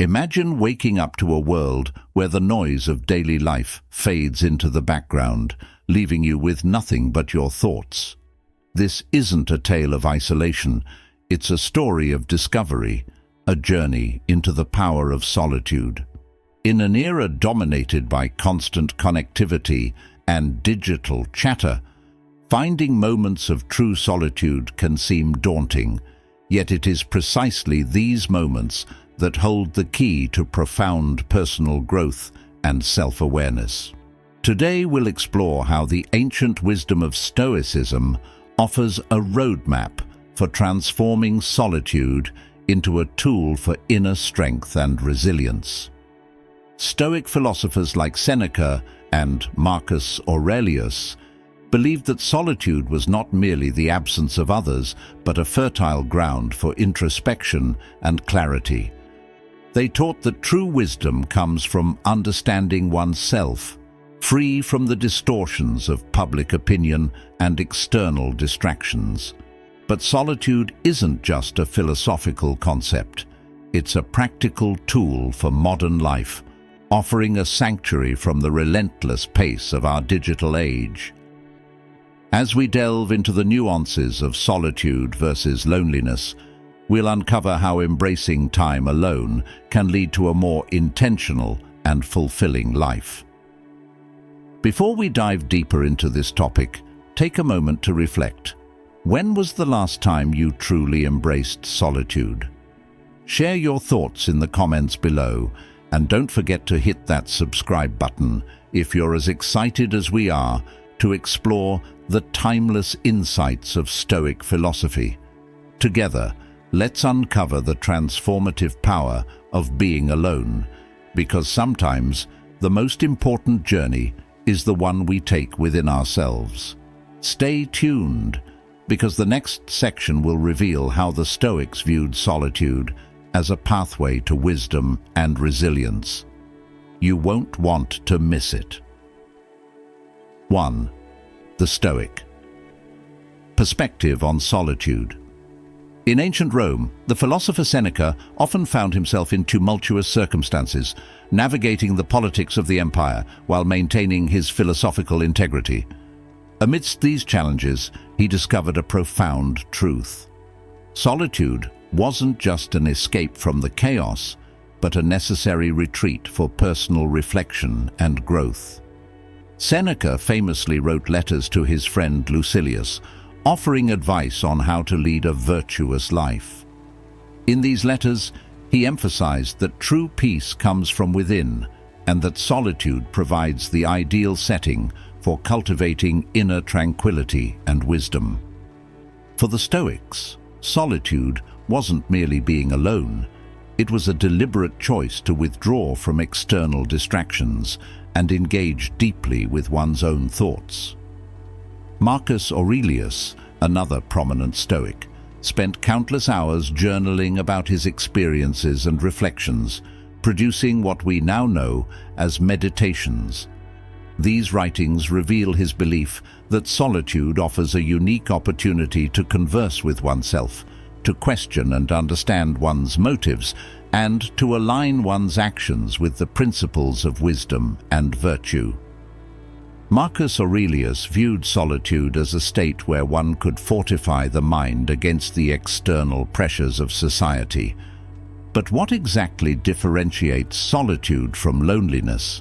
Imagine waking up to a world where the noise of daily life fades into the background, leaving you with nothing but your thoughts. This isn't a tale of isolation, it's a story of discovery, a journey into the power of solitude. In an era dominated by constant connectivity and digital chatter, finding moments of true solitude can seem daunting, yet it is precisely these moments that hold the key to profound personal growth and self-awareness. Today we'll explore how the ancient wisdom of Stoicism offers a roadmap for transforming solitude into a tool for inner strength and resilience. Stoic philosophers like Seneca and Marcus Aurelius believed that solitude was not merely the absence of others, but a fertile ground for introspection and clarity. They taught that true wisdom comes from understanding oneself, free from the distortions of public opinion and external distractions. But solitude isn't just a philosophical concept. It's a practical tool for modern life, offering a sanctuary from the relentless pace of our digital age. As we delve into the nuances of solitude versus loneliness, we'll uncover how embracing time alone can lead to a more intentional and fulfilling life. Before we dive deeper into this topic, take a moment to reflect. When was the last time you truly embraced solitude? Share your thoughts in the comments below, and don't forget to hit that subscribe button if you're as excited as we are to explore the timeless insights of Stoic philosophy. Together, let's uncover the transformative power of being alone, because sometimes the most important journey is the one we take within ourselves. Stay tuned, because the next section will reveal how the Stoics viewed solitude as a pathway to wisdom and resilience. You won't want to miss it. 1. The Stoic perspective on solitude. In ancient Rome, the philosopher Seneca often found himself in tumultuous circumstances, navigating the politics of the empire while maintaining his philosophical integrity. Amidst these challenges, he discovered a profound truth. Solitude wasn't just an escape from the chaos, but a necessary retreat for personal reflection and growth. Seneca famously wrote letters to his friend Lucilius, offering advice on how to lead a virtuous life. In these letters, he emphasized that true peace comes from within, and that solitude provides the ideal setting for cultivating inner tranquility and wisdom. For the Stoics, solitude wasn't merely being alone. It was a deliberate choice to withdraw from external distractions and engage deeply with one's own thoughts. Marcus Aurelius, another prominent Stoic, spent countless hours journaling about his experiences and reflections, producing what we now know as meditations. These writings reveal his belief that solitude offers a unique opportunity to converse with oneself, to question and understand one's motives, and to align one's actions with the principles of wisdom and virtue. Marcus Aurelius viewed solitude as a state where one could fortify the mind against the external pressures of society. But what exactly differentiates solitude from loneliness?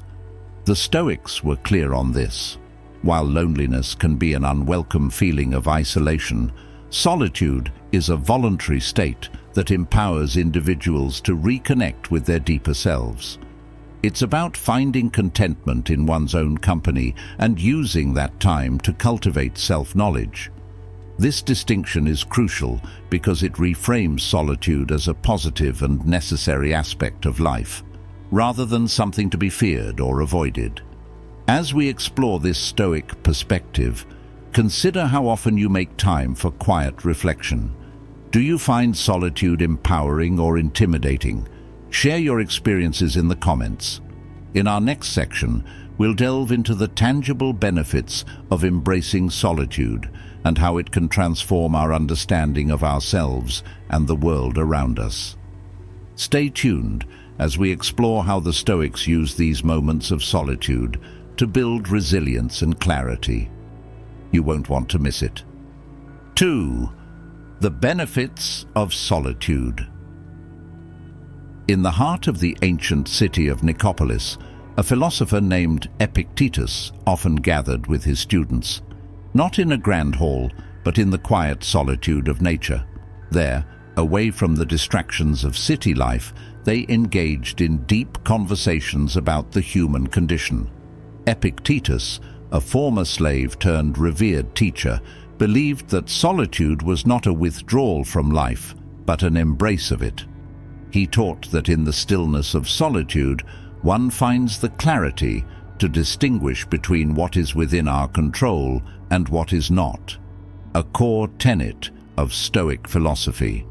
The Stoics were clear on this. While loneliness can be an unwelcome feeling of isolation, solitude is a voluntary state that empowers individuals to reconnect with their deeper selves. It's about finding contentment in one's own company and using that time to cultivate self-knowledge. This distinction is crucial because it reframes solitude as a positive and necessary aspect of life, rather than something to be feared or avoided. As we explore this Stoic perspective, consider how often you make time for quiet reflection. Do you find solitude empowering or intimidating? Share your experiences in the comments. In our next section, we'll delve into the tangible benefits of embracing solitude and how it can transform our understanding of ourselves and the world around us. Stay tuned as we explore how the Stoics use these moments of solitude to build resilience and clarity. You won't want to miss it. 2. The Benefits of Solitude. In the heart of the ancient city of Nicopolis, a philosopher named Epictetus often gathered with his students, not in a grand hall, but in the quiet solitude of nature. There, away from the distractions of city life, they engaged in deep conversations about the human condition. Epictetus, a former slave turned revered teacher, believed that solitude was not a withdrawal from life, but an embrace of it. He taught that in the stillness of solitude, one finds the clarity to distinguish between what is within our control and what is not, a core tenet of Stoic philosophy.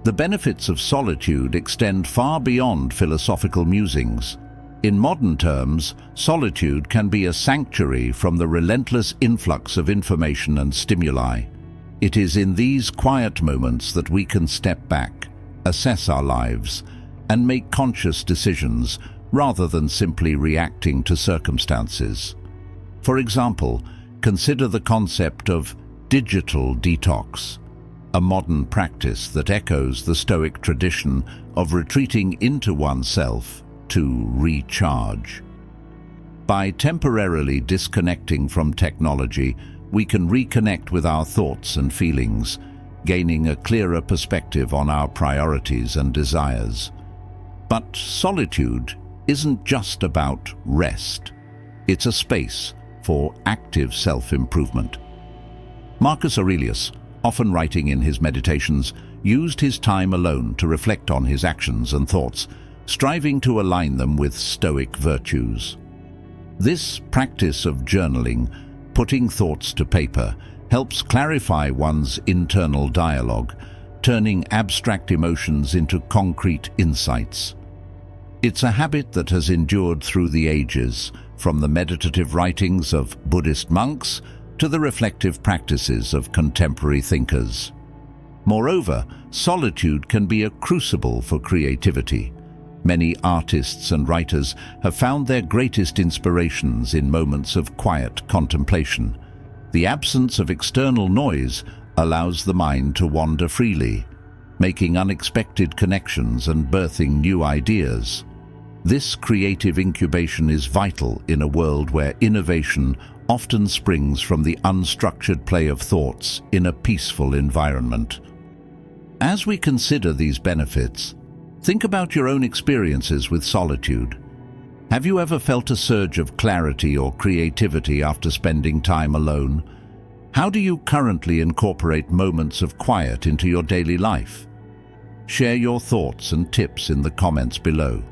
The benefits of solitude extend far beyond philosophical musings. In modern terms, solitude can be a sanctuary from the relentless influx of information and stimuli. It is in these quiet moments that we can step back, assess our lives, and make conscious decisions rather than simply reacting to circumstances. For example, consider the concept of digital detox, a modern practice that echoes the Stoic tradition of retreating into oneself to recharge. By temporarily disconnecting from technology, we can reconnect with our thoughts and feelings, gaining a clearer perspective on our priorities and desires. But solitude isn't just about rest. It's a space for active self-improvement. Marcus Aurelius, often writing in his meditations, used his time alone to reflect on his actions and thoughts, striving to align them with Stoic virtues. This practice of journaling, putting thoughts to paper, helps clarify one's internal dialogue, turning abstract emotions into concrete insights. It's a habit that has endured through the ages, from the meditative writings of Buddhist monks to the reflective practices of contemporary thinkers. Moreover, solitude can be a crucible for creativity. Many artists and writers have found their greatest inspirations in moments of quiet contemplation. The absence of external noise allows the mind to wander freely, making unexpected connections and birthing new ideas. This creative incubation is vital in a world where innovation often springs from the unstructured play of thoughts in a peaceful environment. As we consider these benefits, think about your own experiences with solitude. Have you ever felt a surge of clarity or creativity after spending time alone? How do you currently incorporate moments of quiet into your daily life? Share your thoughts and tips in the comments below.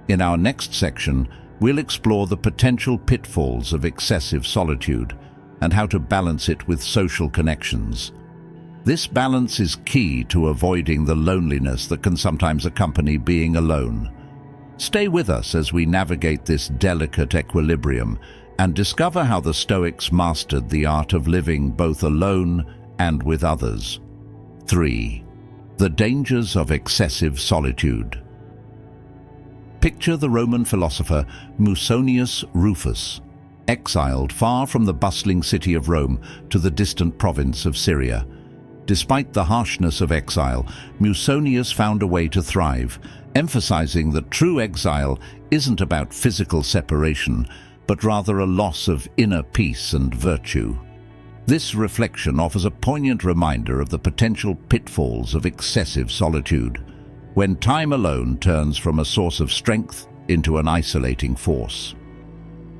In our next section, we'll explore the potential pitfalls of excessive solitude and how to balance it with social connections. This balance is key to avoiding the loneliness that can sometimes accompany being alone. Stay with us as we navigate this delicate equilibrium and discover how the Stoics mastered the art of living both alone and with others. 3. The dangers of excessive solitude. Picture the Roman philosopher Musonius Rufus, exiled far from the bustling city of Rome to the distant province of Syria. Despite the harshness of exile, Musonius found a way to thrive, emphasizing that true exile isn't about physical separation, but rather a loss of inner peace and virtue. This reflection offers a poignant reminder of the potential pitfalls of excessive solitude, when time alone turns from a source of strength into an isolating force.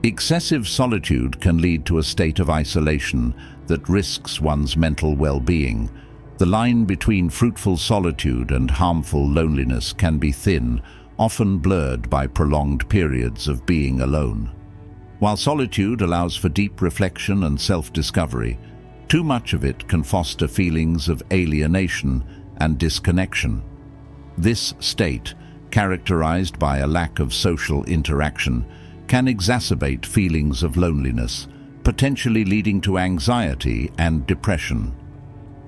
Excessive solitude can lead to a state of isolation that risks one's mental well-being. The line between fruitful solitude and harmful loneliness can be thin, often blurred by prolonged periods of being alone. While solitude allows for deep reflection and self-discovery, too much of it can foster feelings of alienation and disconnection. This state, characterized by a lack of social interaction, can exacerbate feelings of loneliness, potentially leading to anxiety and depression.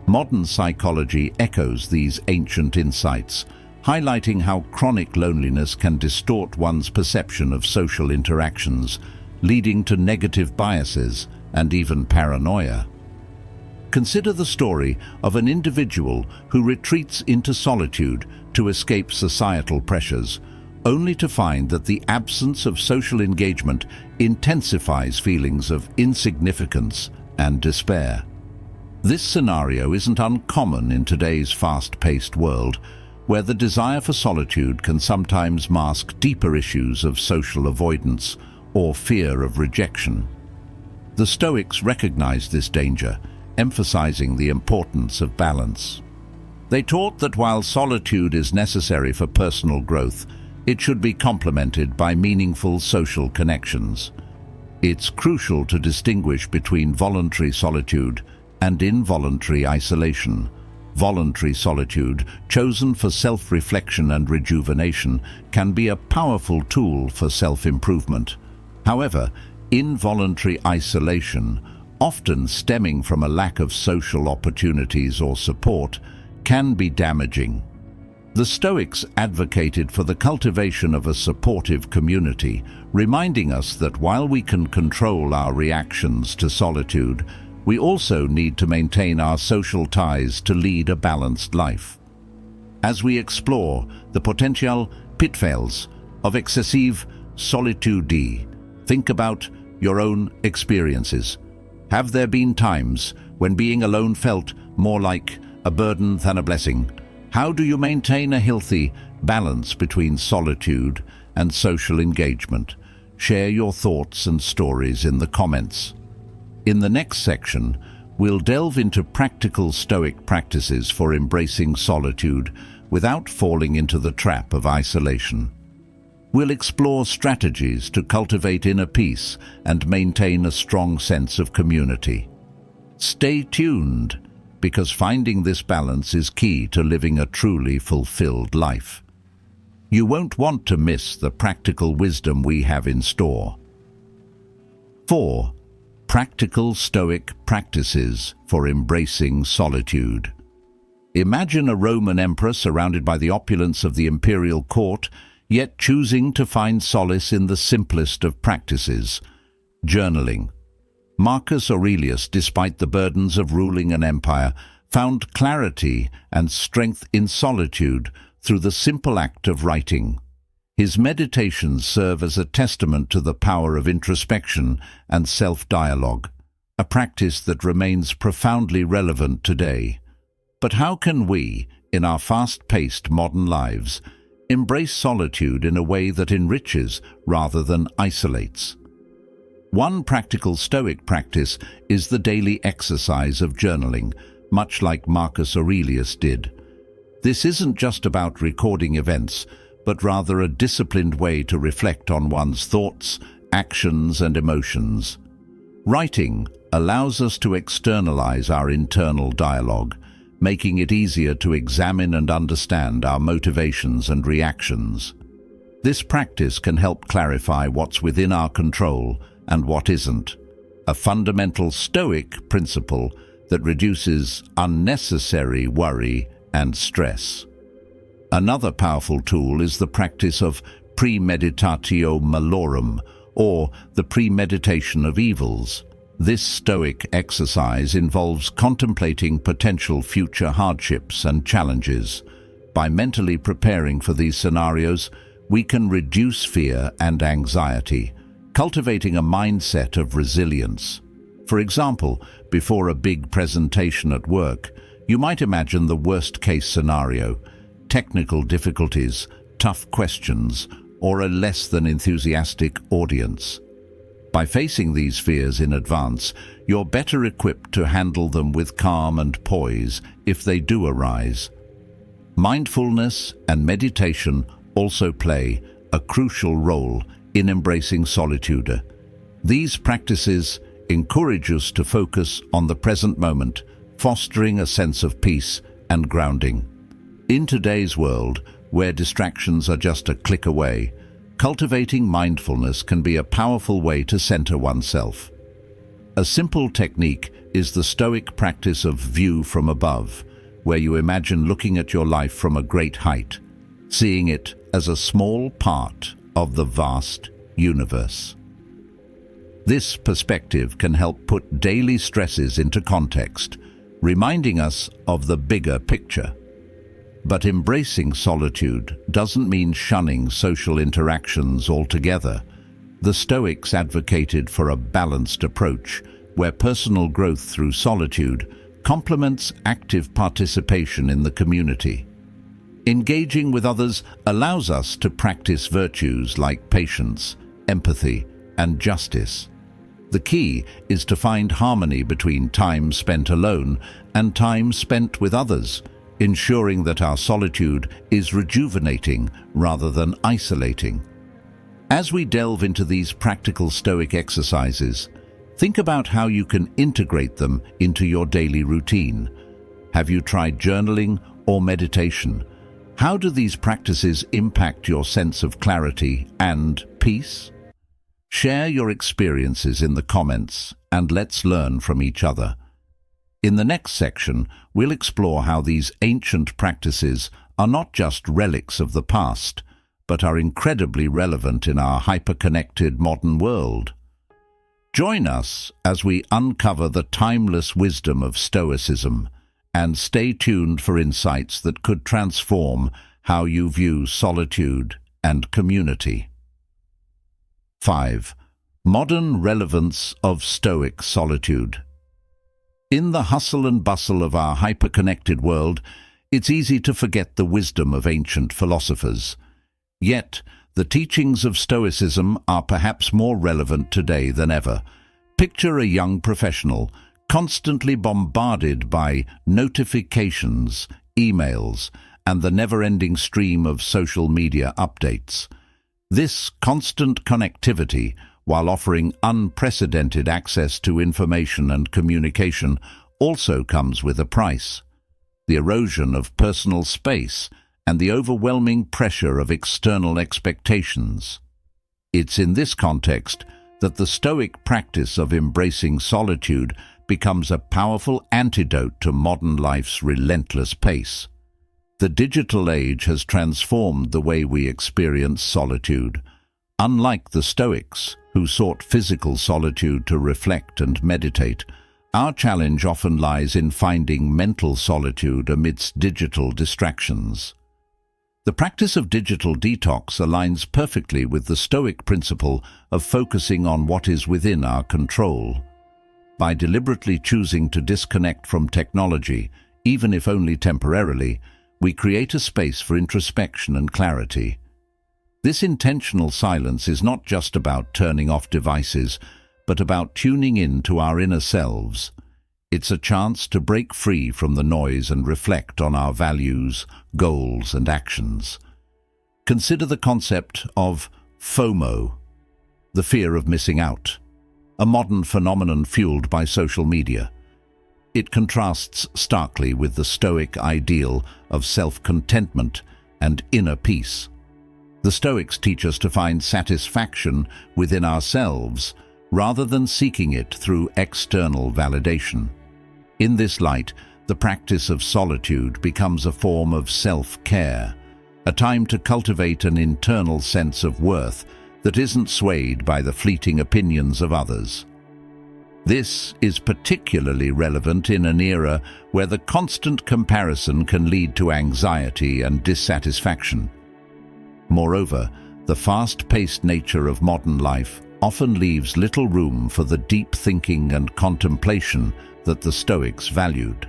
Modern psychology echoes these ancient insights, highlighting how chronic loneliness can distort one's perception of social interactions, leading to negative biases and even paranoia. Consider the story of an individual who retreats into solitude to escape societal pressures, only to find that the absence of social engagement intensifies feelings of insignificance and despair. This scenario isn't uncommon in today's fast-paced world, where the desire for solitude can sometimes mask deeper issues of social avoidance or fear of rejection. The Stoics recognized this danger, emphasizing the importance of balance. They taught that while solitude is necessary for personal growth, it should be complemented by meaningful social connections. It's crucial to distinguish between voluntary solitude and involuntary isolation. Voluntary solitude, chosen for self-reflection and rejuvenation, can be a powerful tool for self-improvement. However, involuntary isolation, often stemming from a lack of social opportunities or support, can be damaging. The Stoics advocated for the cultivation of a supportive community, reminding us that while we can control our reactions to solitude, we also need to maintain our social ties to lead a balanced life. As we explore the potential pitfalls of excessive solitude, think about your own experiences. Have there been times when being alone felt more like a burden than a blessing? How do you maintain a healthy balance between solitude and social engagement? Share your thoughts and stories in the comments. In the next section, we'll delve into practical Stoic practices for embracing solitude without falling into the trap of isolation. We'll explore strategies to cultivate inner peace and maintain a strong sense of community. Stay tuned, because finding this balance is key to living a truly fulfilled life. You won't want to miss the practical wisdom we have in store. 4. Practical Stoic practices for embracing solitude. Imagine a Roman emperor surrounded by the opulence of the imperial court, yet choosing to find solace in the simplest of practices: journaling. Marcus Aurelius, despite the burdens of ruling an empire, found clarity and strength in solitude through the simple act of writing. His meditations serve as a testament to the power of introspection and self-dialogue, a practice that remains profoundly relevant today. But how can we, in our fast-paced modern lives, embrace solitude in a way that enriches rather than isolates? One practical Stoic practice is the daily exercise of journaling, much like Marcus Aurelius did. This isn't just about recording events, but rather a disciplined way to reflect on one's thoughts, actions, and emotions. Writing allows us to externalize our internal dialogue, making it easier to examine and understand our motivations and reactions. This practice can help clarify what's within our control and what isn't, a fundamental Stoic principle that reduces unnecessary worry and stress. Another powerful tool is the practice of premeditatio malorum, or the premeditation of evils. This Stoic exercise involves contemplating potential future hardships and challenges. By mentally preparing for these scenarios, we can reduce fear and anxiety, cultivating a mindset of resilience. For example, before a big presentation at work, you might imagine the worst-case scenario: technical difficulties, tough questions, or a less than enthusiastic audience. By facing these fears in advance, you're better equipped to handle them with calm and poise if they do arise. Mindfulness and meditation also play a crucial role in embracing solitude. These practices encourage us to focus on the present moment, fostering a sense of peace and grounding. In today's world, where distractions are just a click away, cultivating mindfulness can be a powerful way to center oneself. A simple technique is the Stoic practice of view from above, where you imagine looking at your life from a great height. seeing it as a small part of the vast universe. This perspective can help put daily stresses into context, reminding us of the bigger picture. But embracing solitude doesn't mean shunning social interactions altogether. The Stoics advocated for a balanced approach, where personal growth through solitude complements active participation in the community. Engaging with others allows us to practice virtues like patience, empathy, and justice. The key is to find harmony between time spent alone and time spent with others, ensuring that our solitude is rejuvenating rather than isolating. As we delve into these practical Stoic exercises, think about how you can integrate them into your daily routine. Have you tried journaling or meditation? How do these practices impact your sense of clarity and peace? Share your experiences in the comments and let's learn from each other. In the next section, we'll explore how these ancient practices are not just relics of the past, but are incredibly relevant in our hyper-connected modern world. Join us as we uncover the timeless wisdom of Stoicism, and stay tuned for insights that could transform how you view solitude and community. 5. Modern relevance of Stoic solitude. In the hustle and bustle of our hyper-connected world, it's easy to forget the wisdom of ancient philosophers. Yet, the teachings of Stoicism are perhaps more relevant today than ever. Picture a young professional constantly bombarded by notifications, emails, and the never-ending stream of social media updates. This constant connectivity, while offering unprecedented access to information and communication, also comes with a price: the erosion of personal space and the overwhelming pressure of external expectations. It's in this context that the Stoic practice of embracing solitude becomes a powerful antidote to modern life's relentless pace. The digital age has transformed the way we experience solitude. Unlike the Stoics, who sought physical solitude to reflect and meditate, our challenge often lies in finding mental solitude amidst digital distractions. The practice of digital detox aligns perfectly with the Stoic principle of focusing on what is within our control. By deliberately choosing to disconnect from technology, even if only temporarily, we create a space for introspection and clarity. This intentional silence is not just about turning off devices, but about tuning in to our inner selves. It's a chance to break free from the noise and reflect on our values, goals, and actions. Consider the concept of FOMO, the fear of missing out, a modern phenomenon fueled by social media. It contrasts starkly with the Stoic ideal of self-contentment and inner peace. The Stoics teach us to find satisfaction within ourselves rather than seeking it through external validation. In this light, the practice of solitude becomes a form of self-care, a time to cultivate an internal sense of worth that isn't swayed by the fleeting opinions of others. This is particularly relevant in an era where the constant comparison can lead to anxiety and dissatisfaction. Moreover, the fast-paced nature of modern life often leaves little room for the deep thinking and contemplation that the Stoics valued.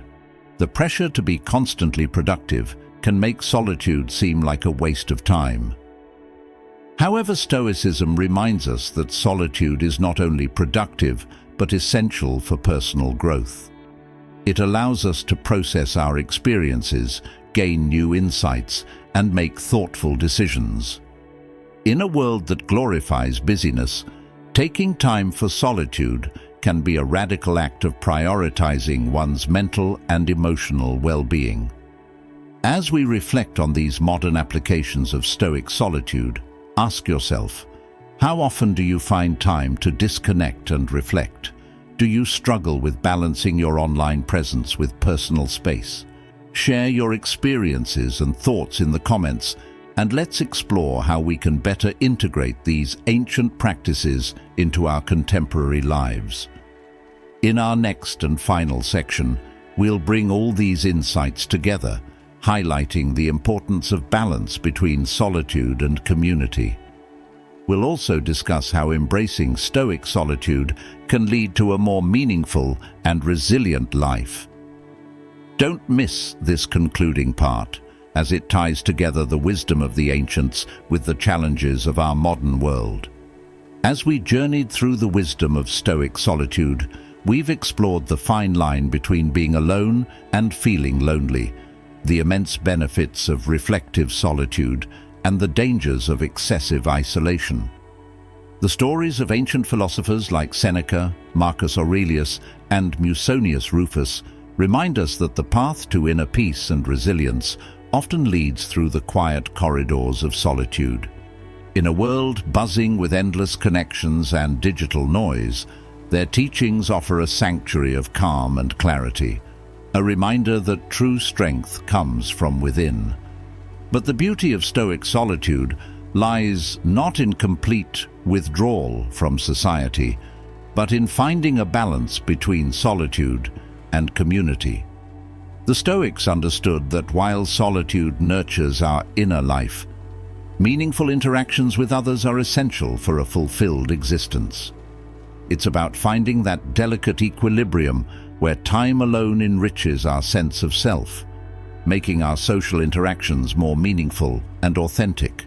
The pressure to be constantly productive can make solitude seem like a waste of time. However, Stoicism reminds us that solitude is not only productive, but essential for personal growth. It allows us to process our experiences, gain new insights, and make thoughtful decisions. In a world that glorifies busyness, taking time for solitude can be a radical act of prioritizing one's mental and emotional well-being. As we reflect on these modern applications of Stoic solitude, ask yourself, how often do you find time to disconnect and reflect? Do you struggle with balancing your online presence with personal space? Share your experiences and thoughts in the comments, and let's explore how we can better integrate these ancient practices into our contemporary lives. In our next and final section, we'll bring all these insights together, highlighting the importance of balance between solitude and community. We'll also discuss how embracing Stoic solitude can lead to a more meaningful and resilient life. Don't miss this concluding part, as it ties together the wisdom of the ancients with the challenges of our modern world. As we journeyed through the wisdom of Stoic solitude, we've explored the fine line between being alone and feeling lonely, the immense benefits of reflective solitude, and the dangers of excessive isolation. The stories of ancient philosophers like Seneca, Marcus Aurelius, and Musonius Rufus remind us that the path to inner peace and resilience often leads through the quiet corridors of solitude. In a world buzzing with endless connections and digital noise, their teachings offer a sanctuary of calm and clarity, a reminder that true strength comes from within. But the beauty of Stoic solitude lies not in complete withdrawal from society, but in finding a balance between solitude and community. The Stoics understood that while solitude nurtures our inner life, meaningful interactions with others are essential for a fulfilled existence. It's about finding that delicate equilibrium where time alone enriches our sense of self, making our social interactions more meaningful and authentic.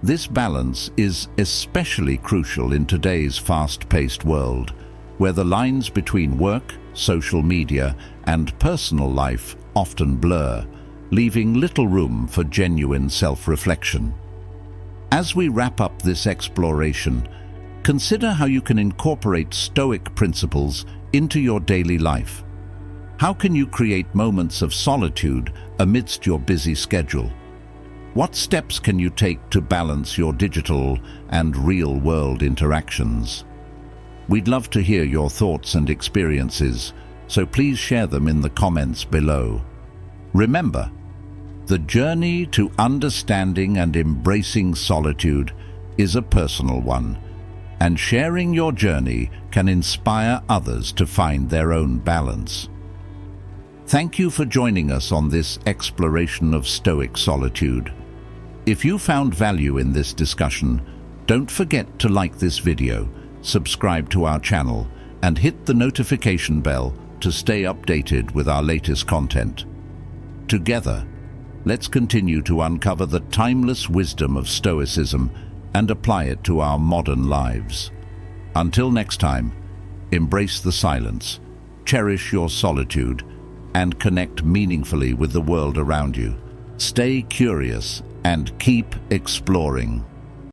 This balance is especially crucial in today's fast-paced world, where the lines between work, social media, and personal life often blur, leaving little room for genuine self-reflection. As we wrap up this exploration, consider how you can incorporate Stoic principles into your daily life. How can you create moments of solitude amidst your busy schedule? What steps can you take to balance your digital and real-world interactions? We'd love to hear your thoughts and experiences, so please share them in the comments below. Remember, the journey to understanding and embracing solitude is a personal one, and sharing your journey can inspire others to find their own balance. Thank you for joining us on this exploration of Stoic solitude. If you found value in this discussion, don't forget to like this video, subscribe to our channel, and hit the notification bell to stay updated with our latest content. Together, let's continue to uncover the timeless wisdom of Stoicism and apply it to our modern lives. Until next time, embrace the silence, cherish your solitude, and connect meaningfully with the world around you. Stay curious and keep exploring.